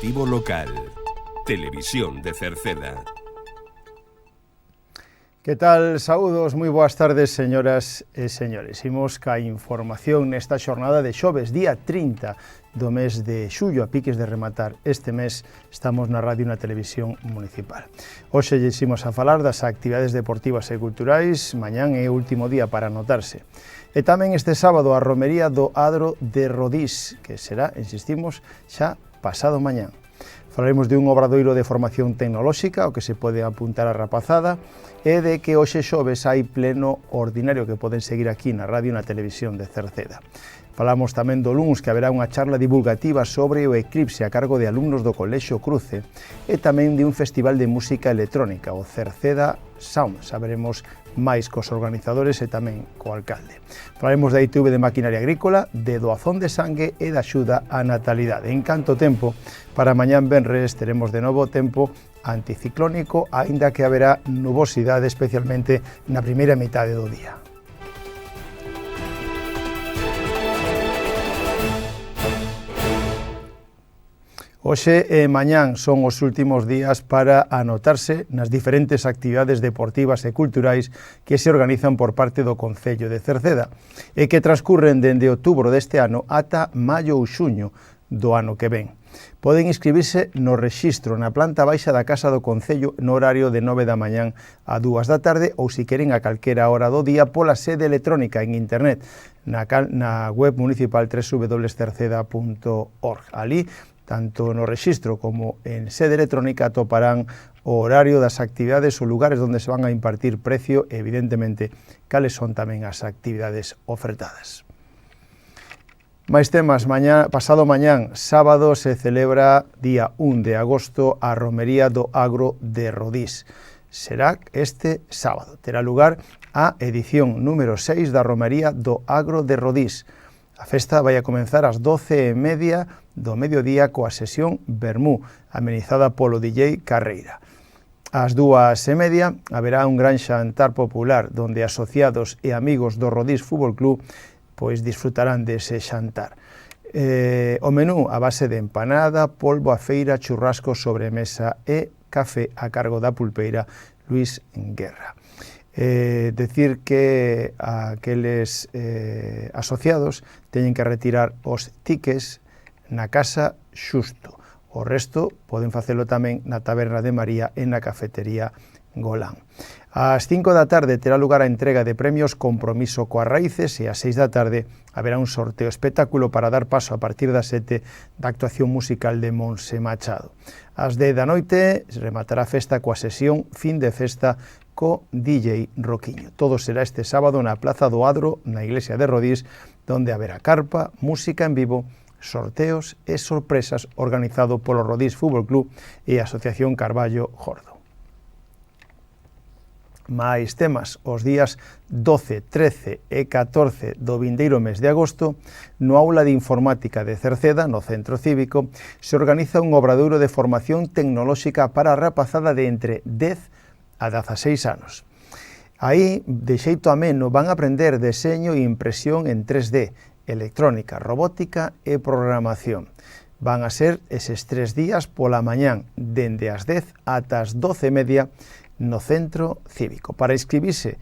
Informativo local. Televisión de Cerceda. Que tal? Saúdos, moi boas tardes, señoras e señores. Imos ca información nesta xornada de xoves, día 30 do mes de xullo, a piques de rematar este mes. Estamos na radio e na televisión municipal. Hoxe lles imos a falar das actividades deportivas e culturais. Mañán é o último día para anotarse. E tamén este sábado a romería do Adro de Rodís, que será, insistimos, xa pasado mañán. Falaremos de un obradoiro de formación tecnolóxica, o que se pode apuntar a rapazada, e de que hoxe xoves hai pleno ordinario que poden seguir aquí na radio e na televisión de Cerceda. Falamos tamén do luns que haberá unha charla divulgativa sobre o eclipse a cargo de alumnos do Colexio Cruce e tamén de un festival de música electrónica, o Cerceda Sound. Saberemos máis cos organizadores e tamén co alcalde. Falaremos da ITV de maquinaria agrícola, de doazón de sangue e da axuda á natalidade. En canto tempo, para mañán venres teremos de novo tempo anticiclónico, aínda que haberá nubosidade especialmente na primeira metade do día. Hoxe e mañán son os últimos días para anotarse nas diferentes actividades deportivas e culturais que se organizan por parte do Concello de Cerceda e que transcurren dende outubro deste ano ata maio ou xuño do ano que ven. Poden inscribirse no rexistro na planta baixa da Casa do Concello no horario de 9 da mañán a 2 da tarde ou se queren a calquera hora do día pola sede electrónica en internet na web municipal www.cerceda.org. Ali, tanto no rexistro como en sede electrónica, atoparán o horario das actividades ou lugares onde se van a impartir precio e, evidentemente, cales son tamén as actividades ofertadas. Mais temas, pasado mañán, sábado, se celebra día 1 de agosto a romería do Agro de Rodís. Será este sábado. Terá lugar a edición número 6 da romería do Agro de Rodís. A festa vai a comenzar ás 12:30 do mediodía coa sesión Vermú, amenizada polo DJ Carreira. Ás 2:30 haberá un gran xantar popular onde asociados e amigos do Rodís Fútbol Club pois disfrutarán dese xantar. O menú a base de empanada, polvo a feira, churrasco, sobremesa e café a cargo da pulpeira Luis Guerra. Decir que aqueles asociados teñen que retirar os tickets na casa xusto. O resto poden facelo tamén na Taberna de María e na cafetería Golán. Ás 5 da tarde terá lugar a entrega de premios Compromiso coas Raíces e ás 6 da tarde haberá un sorteo espectáculo para dar paso a partir das 7 da actuación musical de Monse Machado. Ás 10 da noite rematará a festa coa sesión Fin de Festa co DJ Roquiño. Todo será este sábado na Plaza do Adro, na Iglesia de Rodís, onde haberá carpa, música en vivo, sorteos e sorpresas organizado polo Rodís Fútbol Club e a Asociación Carballo Jordo. Mais temas, os días 12, 13 e 14 do vindeiro mes de agosto, no aula de informática de Cerceda, no Centro Cívico, se organiza un obradoiro de formación tecnolóxica para a rapazada de entre 10 a 16 anos. Aí, de xeito ameno, van a aprender deseño e impresión en 3D, electrónica, robótica e programación. Van a ser eses 3 días pola mañán, dende as 10 ata as 12:30 no Centro Cívico. Para inscribirse,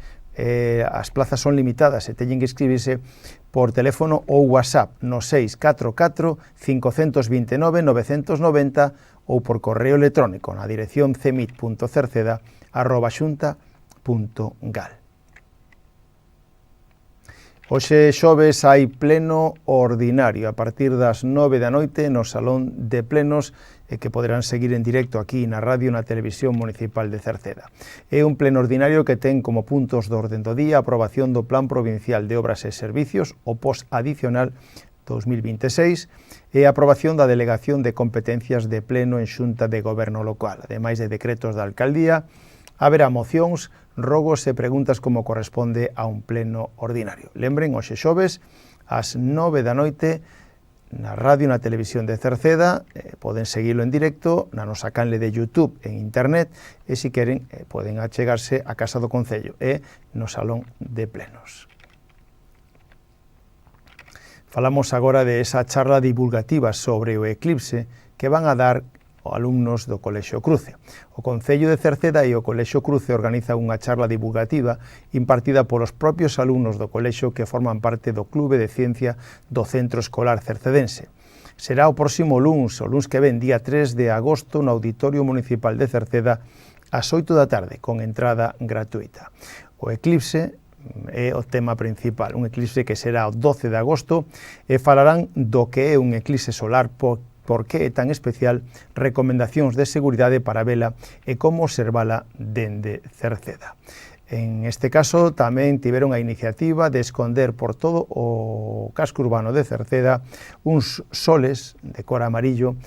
as plazas son limitadas e teñen que inscribirse por teléfono ou WhatsApp no 644 529 990 ou por correo electrónico na dirección cemit.cerceda@xunta.gal. Hoxe xoves hai pleno ordinario a partir das 9 da noite no Salón de Plenos que poderán seguir en directo aquí na radio e na televisión municipal de Cerceda. É un pleno ordinario que ten como puntos de orden do día a aprobación do Plan Provincial de Obras e Servicios, o POS adicional 2026, e a aprobación da Delegación de Competencias de Pleno en Xunta de Goberno Local, ademais de decretos da Alcaldía. Haberá mocións, rogos e preguntas como corresponde a un pleno ordinario. Lembren, hoxe xoves, ás 9 da noite, na radio e na televisión de Cerceda, poden seguilo en directo na nosa canle de YouTube en internet e, se queren, poden achegarse á Casa do Concello e no Salón de Plenos. Falamos agora de esa charla divulgativa sobre o eclipse que van a dar alumnos do Colexio Cruce. O Concello de Cerceda e o Colexio Cruce organizan unha charla divulgativa impartida polos propios alumnos do colexio que forman parte do Clube de Ciencia do Centro Escolar Cercedense. Será o próximo luns, o luns que ven, día 3 de agosto, no Auditorio Municipal de Cerceda, ás 8 da tarde, con entrada gratuita. O eclipse é o tema principal, un eclipse que será o 12 de agosto, e falarán do que é un eclipse solar, por que é tan especial, recomendacións de seguridade para vela e como observala dende Cerceda. En este caso tamén tiveron a iniciativa de esconder por todo o casco urbano de Cerceda uns soles de cor amarillo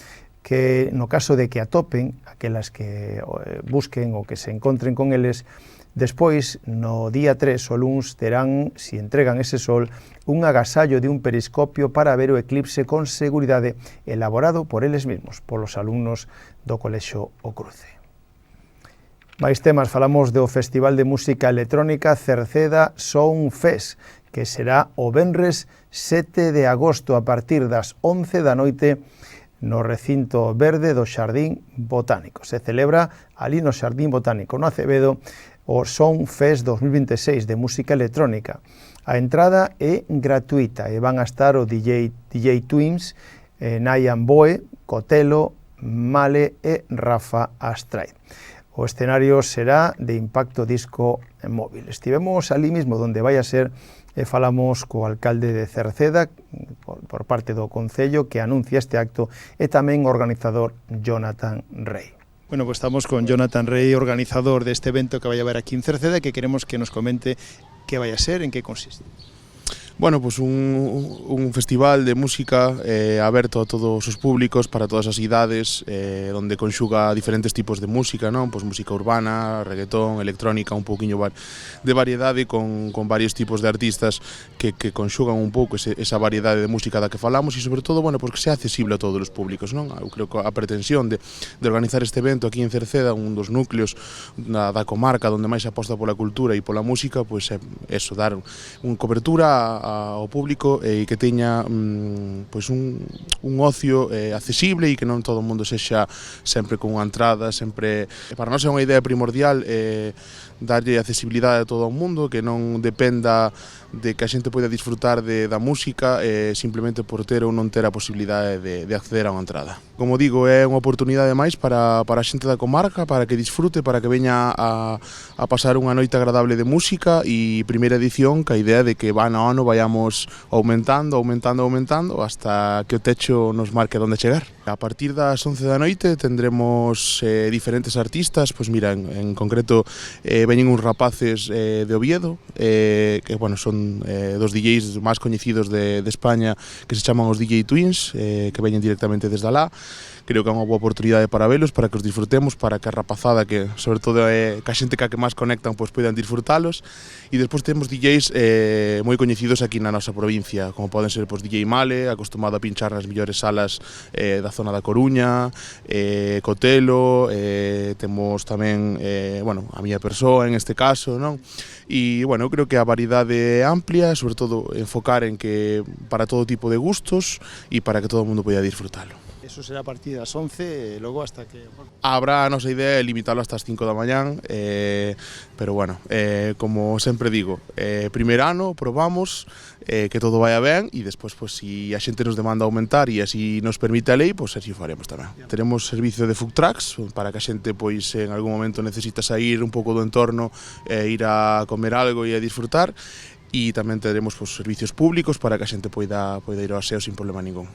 que, no caso de que atopen, aquelas que busquen ou que se encontren con eles, despois, no día 3 o luns, terán, si entregan ese sol, un agasallo de un periscopio para ver o eclipse con seguridade elaborado por eles mesmos, polos alumnos do Colexio O Cruce. Mais temas, falamos do Festival de Música Electrónica Cerceda Sound Fest, que será o venres 7 de agosto a partir das 11 da noite no recinto verde do Xardín Botánico. Se celebra ali no Xardín Botánico, no Acevedo, o Sound Fest 2026 de música electrónica. A entrada é gratuita e van a estar o DJ Twins, Nayan Boe, Cotelo, Male e Rafa Astray. O escenario será de Impacto Disco Móvil. Estivemos ali mismo donde vai a ser e falamos co alcalde de Cerceda por parte do Concello que anuncia este acto e tamén o organizador Jonathan Rey. Bueno, pues estamos con Jonathan Rey, organizador de este evento que vai a haber aquí en Cerceda, que queremos que nos comente qué vai a ser, en qué consiste. Bueno, pues un festival de música aberto a todos os públicos, para todas as idades, donde conxuga diferentes tipos de música, non? Pues música urbana, reggaetón, electrónica, un pouquiño de variedade con varios tipos de artistas que conxugan un pouco esa variedade de música da que falamos e sobre todo, bueno, pues que sea accesible a todos os públicos, non? Eu creo que a pretensión de organizar este evento aquí en Cerceda, un dos núcleos da comarca onde máis se aposta pola cultura e pola música, pues é eso, dar unha cobertura ao público e que teña pois un ocio accesible e que non todo o mundo sexa sempre con unha entrada, sempre para nós é unha idea primordial darlle accesibilidade a todo o mundo, que non dependa de que a xente poida disfrutar da música simplemente por ter ou non ter a posibilidade de acceder a unha entrada. Como digo, é unha oportunidade máis para a xente da comarca, para que disfrute, para que veña a pasar unha noite agradable de música e primeira edición ca idea de que ano a ano vayamos aumentando hasta que o techo nos marque onde chegar. A partir das 11 da noite tendremos diferentes artistas, pois mira, en concreto veñen uns rapaces de Oviedo, que bueno, son dos DJs máis coñecidos de España, que se chaman os DJ Twins, que veñen directamente desde alá. Creo que é unha boa oportunidade para velos, para que os disfrutemos, para que a rapazada, que sobre todo que a xente que máis conectan, pois poidan disfrutalos. E despois temos DJs moi coñecidos aquí na nosa provincia, como poden ser pois, DJ Male, acostumado a pinchar nas mellores salas da zona da Coruña, Cotelo, temos tamén, bueno, a miña persoa en este caso, non? E, bueno, eu creo que a variedade é amplia, sobre todo enfocar en que para todo tipo de gustos e para que todo o mundo poida disfrutalo. Eso será a partir das 11 e logo hasta que... Habrá a nosa idea de limitarlo hasta as 5 da mañán, pero bueno, como sempre digo, primer ano, probamos, que todo vaya ben e despois, pues, si a xente nos demanda aumentar e así nos permite a lei, pues así o faremos tamén. Teremos servicio de food trucks para que a xente, pois, en algún momento necesita sair un pouco do entorno, ir a comer algo e a disfrutar, e tamén teremos pues, servicios públicos para que a xente poida ir ao aseo sin problema ningún.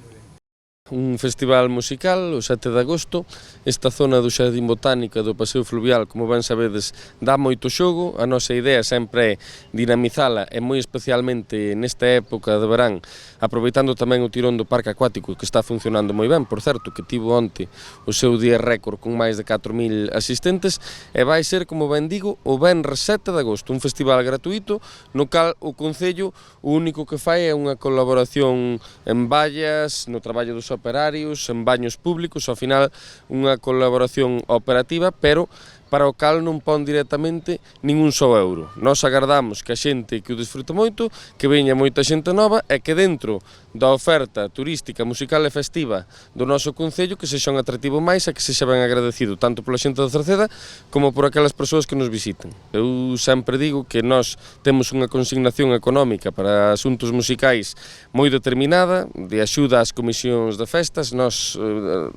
Un festival musical, o 7 de agosto, esta zona do Xardín Botánico do Paseo Fluvial, como ben sabedes, dá moito xogo, a nosa idea sempre é dinamizala e moi especialmente nesta época de verán, aproveitando tamén o tirón do Parque Acuático, que está funcionando moi ben, por certo, que tivo onte o seu día récord con máis de 4.000 asistentes, e vai ser, como ben digo, o venres 7 de agosto, un festival gratuito, no cal o Concello o único que fai é unha colaboración en vallas, no traballo dos operarios, en baños públicos, ao final unha colaboración operativa, pero para o cal non pon directamente ningún só euro. Nós agardamos que a xente que o disfrute moito, que veña moita xente nova e que dentro da oferta turística, musical e festiva do noso concello que sexa un atractivo máis e que sexa ben agradecido tanto pola xente da Cerceda como por aquelas persoas que nos visiten. Eu sempre digo que nós temos unha consignación económica para asuntos musicais moi determinada, de axuda ás comisións de festas. Nós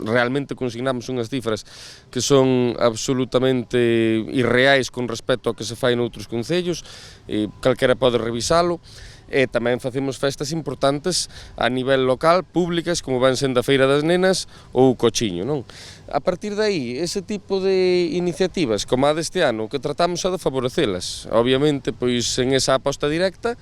realmente consignamos unhas cifras que son absolutamente irreais con respecto ao que se fai noutros concellos, calquera pode revisalo, e tamén facemos festas importantes a nivel local, públicas, como van sendo a Feira das Nenas ou o Cochiño, non? A partir de aí, ese tipo de iniciativas, como a deste ano, que tratamos a de favorecelas, obviamente, pois en esa aposta directa,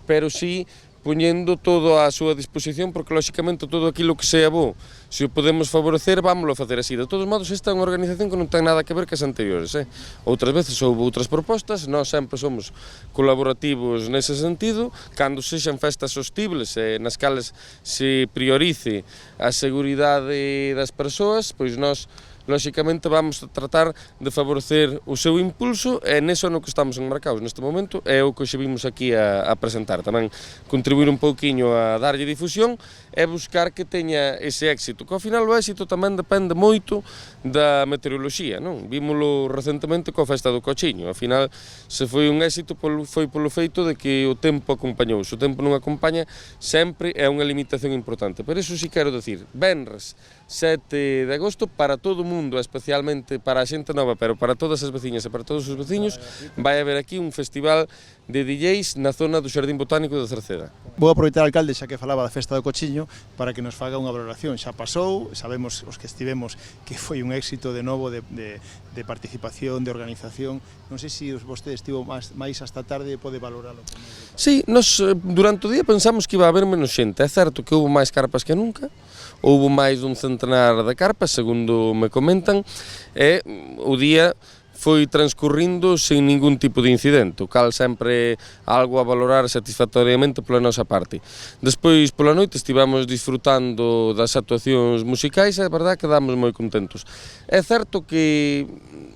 pero sí poñendo todo á súa disposición, porque lóxicamente todo aquilo que sea bo, se o podemos favorecer, vámoslo a facer así. De todos modos, esta é unha organización que non ten nada que ver que as anteriores. Outras veces houve outras propostas, nós sempre somos colaborativos nese sentido, cando sexan festas sostibles e nas cales se priorice a seguridade das persoas, pois nós lóxicamente vamos a tratar de favorecer o seu impulso e neso no que estamos enmarcados neste momento é o que xe vimos aquí a presentar. Tamén contribuir un pouquiño a darlle difusión e buscar que teña ese éxito, que ao final o éxito tamén depende moito da meteoroloxía, non? Vímolo recentemente coa festa do Cochiño, ao final se foi un éxito foi polo feito de que o tempo acompañou. Se o tempo non acompaña sempre é unha limitación importante, pero iso sí quero decir, venres 7 de agosto para todo o mundo, especialmente para a xente nova, pero para todas as veciñas e para todos os veciños, vai haber aquí un festival de DJs na zona do Xardín Botánico de Cerceda. Vou aproveitar, alcalde, xa que falaba da festa do Cochiño, para que nos faga unha valoración. Xa pasou, sabemos os que estivemos que foi un éxito de novo de participación, de organización. Non sei se vostede estivo máis hasta tarde e pode valoralo. Sí, nos durante o día pensamos que iba a haber menos xente. É certo que houve máis carpas que nunca, houve máis dun centenar de carpas, segundo me comentan, e o día foi transcurrindo sen ningún tipo de incidente, o cal sempre algo a valorar satisfactoriamente pola nosa parte. Despois, pola noite, estivamos disfrutando das actuacións musicais e a verdade que damos moi contentos. É certo que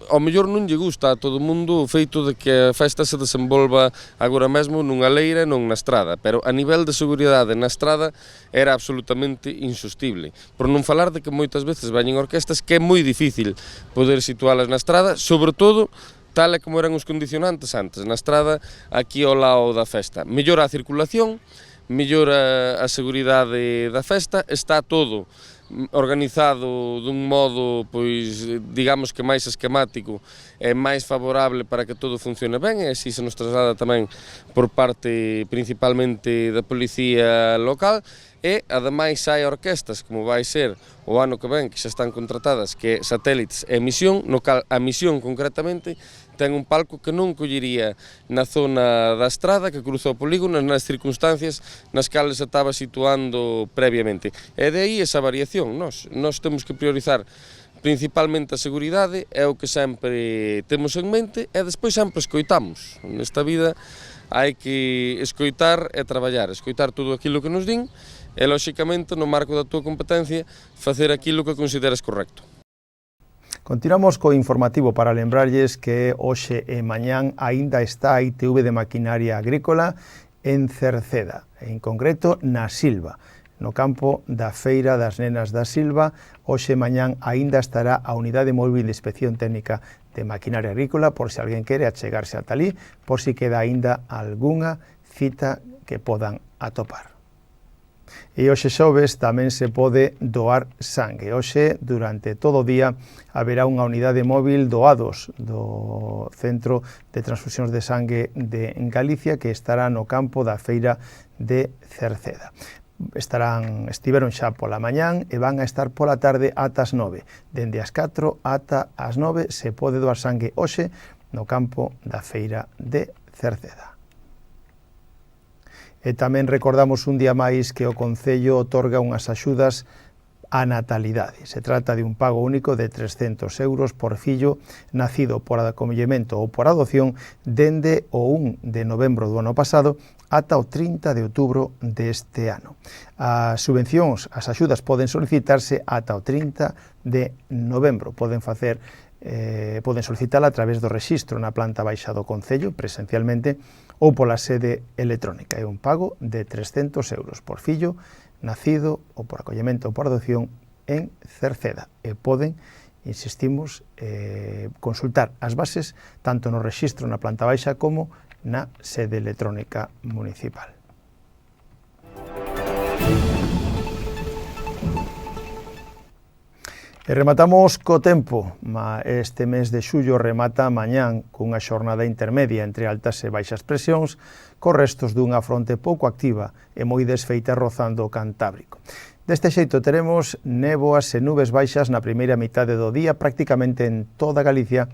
ao mellor non lle gusta a todo o mundo o feito de que a festa se desenvolva agora mesmo nunha leira e non na estrada, pero a nivel de seguridade na estrada era absolutamente insostible. Por non falar de que moitas veces veñen orquestas que é moi difícil poder situalas na estrada, sobre todo tal e como eran os condicionantes antes, na estrada aquí ao lado da festa. Mellora a circulación, mellora a seguridade da festa, está todo organizado dun modo, pois, digamos que máis esquemático e máis favorable para que todo funcione ben, e así se nos traslada tamén por parte principalmente da policía local, e ademais hai orquestas, como vai ser o ano que ven, que xa están contratadas, que é Satélites e Misión, no cal a Misión concretamente ten un palco que non collería na zona da estrada que cruza o polígono nas circunstancias nas cales se estaba situando previamente. E de aí esa variación. Nós temos que priorizar principalmente a seguridade, é o que sempre temos en mente, e despois sempre escoitamos. Nesta vida hai que escoitar e traballar, escoitar todo aquilo que nos din e, lóxicamente, no marco da túa competencia, facer aquilo que consideras correcto. Continuamos co informativo para lembrarlles que hoxe e mañán aínda está a ITV de Maquinaria Agrícola en Cerceda, en concreto na Silva, no campo da Feira das Nenas da Silva. Hoxe e mañán aínda estará a Unidade Móvil de Inspección Técnica de Maquinaria Agrícola, por se alguén quere achegarse ata ali, por si queda aínda algunha cita que podan atopar. E hoxe xoves tamén se pode doar sangue. Hoxe, durante todo o día, haberá unha unidade móvil doados do Centro de Transfusións de Sangue de Galicia, que estará no campo da Feira de Cerceda. Estiveron xa pola mañán e van a estar pola tarde ata as 9. Dende as 4 ata as 9 se pode doar sangue hoxe no campo da Feira de Cerceda. E tamén recordamos un día máis que o Concello otorga unhas axudas á natalidade. Se trata de un pago único de 300 euros por fillo nacido por acollemento ou por adopción dende o 1 de novembro do ano pasado ata o 30 de outubro deste ano. As subvencións, as axudas poden solicitarse ata o 30 de novembro. Poden facer poden solicitala a través do rexistro na planta baixa do Concello, presencialmente, ou pola sede electrónica. É un pago de 300 euros por fillo nacido ou por acollemento ou por adopción en Cerceda. E poden, insistimos, consultar as bases tanto no rexistro na planta baixa como na sede electrónica municipal. E rematamos co tempo. Este mes de xullo remata mañán cunha xornada intermedia entre altas e baixas presións, cos restos dunha fronte pouco activa e moi desfeita rozando o Cantábrico. Deste xeito teremos néboas e nubes baixas na primeira mitade do día, prácticamente en toda Galicia.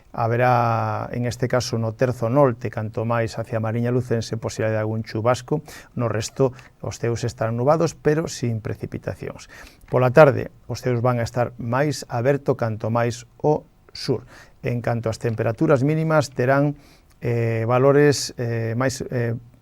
Haberá, en este caso, no terzo norte, canto máis hacia a Mariña Lucense, posibilidade de algún chubasco. No resto, os ceos estarán nubados, pero sin precipitacións. Pola tarde, os ceos van a estar máis aberto, canto máis o sur. En canto ás temperaturas mínimas, terán valores máis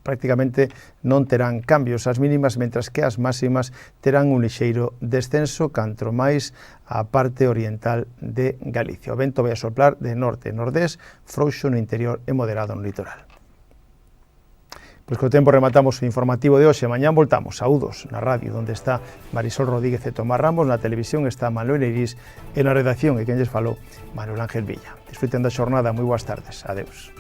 prácticamente non terán cambios as mínimas, mentras que as máximas terán un lixeiro descenso canto máis a parte oriental de Galicia. O vento vai a soplar de norte e nordés, frouxo no interior e moderado no litoral. Pois co tempo rematamos o informativo de hoxe. Mañán voltamos, saúdos, na radio, onde está Marisol Rodríguez e Tomás Ramos, na televisión está Manuel Eirís, e na redacción, e quen lles falou, Manuel Ángel Villa. Disfruten da xornada, moi boas tardes, adeus.